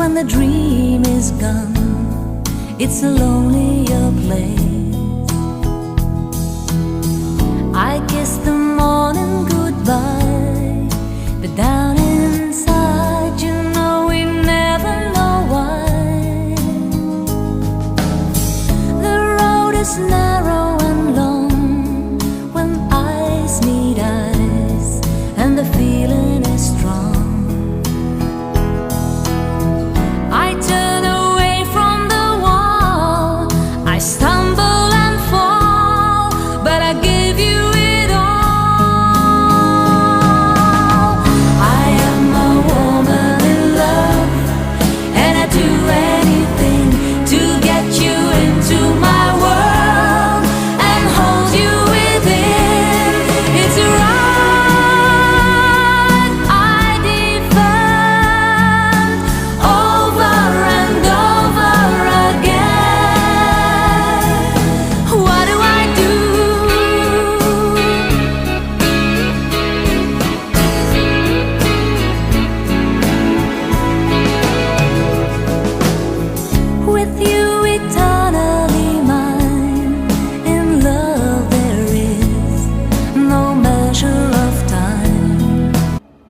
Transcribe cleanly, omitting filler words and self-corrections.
when the dream is gone, it's a lonelier place. I kiss the morning goodbye, but down